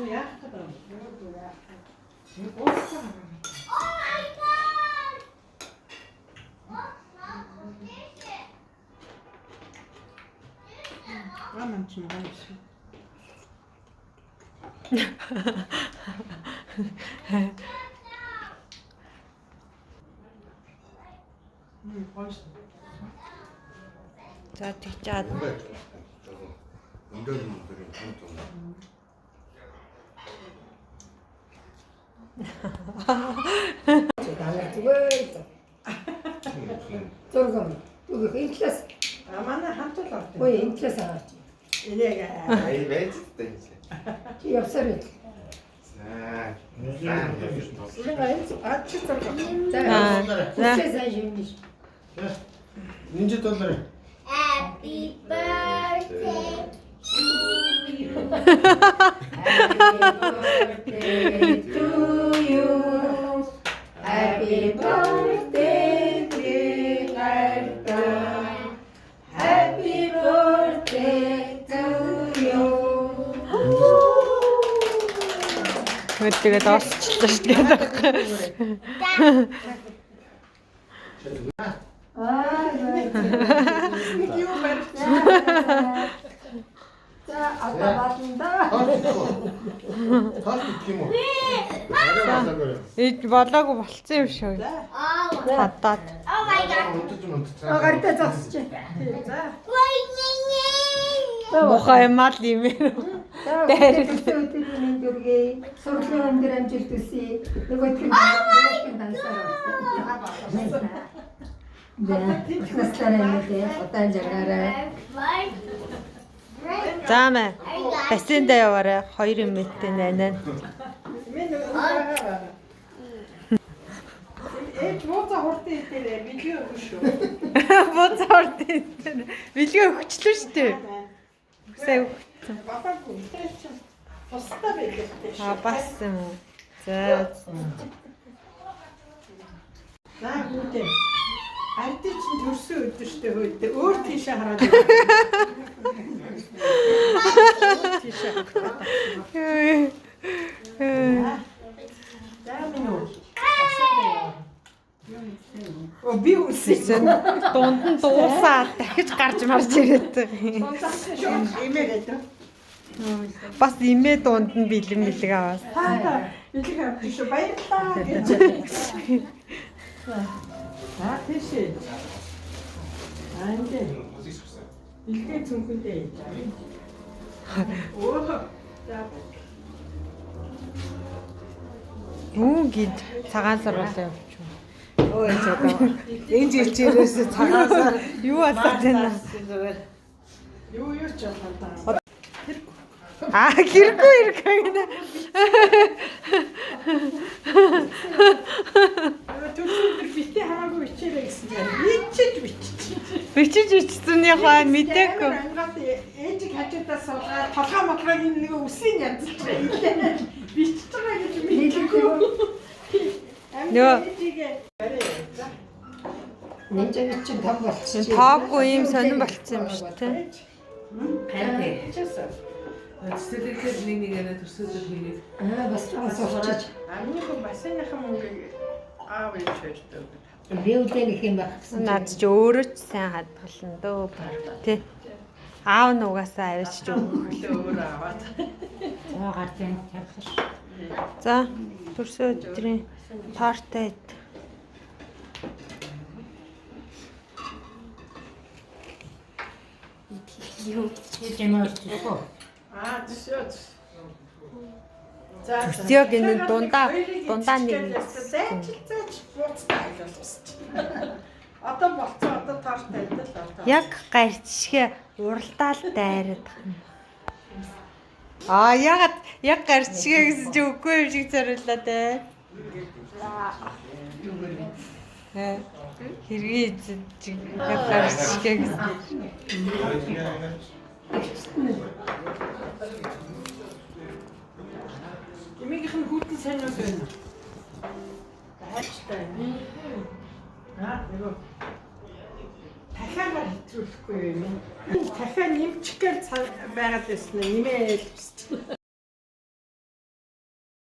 яах гэдэг юм. Маман ч юм байна шүү. За тэгчээд өндөр мөнгөний хамт юм. Зургам. Үгүй энэ класс. Манай хамт л ордог. Ой энэ класс аваач. Энийг Ай байж тань. Чи явсаар байл. За. Аач зураг. За. Сайн юмниш. Нинжи доллар. Happy birthday to you. Happy birthday to you. Happy birthday to you. тэгээд дуусчихлаа шүү дээ. Юу байна? За одоо баатанда. Тал гэх юм уу? Арай Ийг болоогүй болцсон юм шүү. Oh, Хадаад. oh my god. удаа. Агаартай зогсож. За. Мохоо юмаа л имээр. Өдрийн дүргээ сургуулийн өндөр амжилт хүсье. Нөгөөх нь дансаар орсон. Тэтгэслээрээ удаан жаргаарай. За мэ. Бассейнд яваарай. 2 минутын найнаа. Мен Эд моца хурдан дээр бэлгээ өгөх шүү. Боцорд энэ. Билгээ өгчлөө шүү дээ. Үсээ Бабаагүй тэр чинь бусдаа байлээ шүү. бас юм уу. За. За хүүтэй. Ардын чинь төрсөн өдөр шүү дээ хөөдөө. Өөр тийшээ хараад. Тийшээ хараад. За минь үү. О би үсэн. Дунд нь дуусаад дахиж гарч марж ирээд. Имээд. Бас имээ дунд нь бэлэн бэлэг аваас. Та бэлэг авчих шүү. Баярлалаа гэж. За тийшээ. Анде. Илгээ цүнхэндээ. Оо. За. Юу гид цагаан сургуулаа явчих. Ой чадаа. Энэ жирчээрээс цагаасаа Юу болоод байна? юу ч болоо. Хэрэггүй гэнэ. Түлхүүр битээ хамаагүй бичээрэй гэсэн чинь Бичиж бичсэнийхаа мэдээгүй. ээжиг хажуудаас суулгаад толгой мотрог нэг үсийн янзлж байна. Бичиж байгаа гэж мэдээгүй. Нөө Нинжээ чинь том болчихсон. тоогүй юм сонирн болцсон юм шүү дээ. Чээсээ. Тэсэлэхээр нэг төрсөөр хийгээд Бас сонсож. Амнийхөө бассейнийхэн мөнгөийг аав ээж хайртай өгдөг. Би үлээх юм байх гэсэн. Наад ч өөрөө ч сайн хадгална дөө тий. Аав нь угаасаа авчиж өгөх. Өөр аваад. За гартай тавьчих. За төрсөн өдрийн тортой. Юу хийж ямар ч. Аа төсөөд. За Төсөөг энэ дундаа нэг зайчилзаач бууцтай айлуулсан. Одоо болцсон одоо тортой адил одоо. яг гарчшгэ уралдаал дайраад байна. Яг гарчшгэ гэсэн чи үгүй юм шиг зориуллаа дээ. Хэргийн эзэн яг гарчшгэ гэсэн. Эмээгийнх нь хүүтэн сайн уу байна. Хайчтай. Нөгөө дахиагаар хэтрүүлэхгүй юм. Дахиад нэмчих гээл байгаад байсан нэмээл.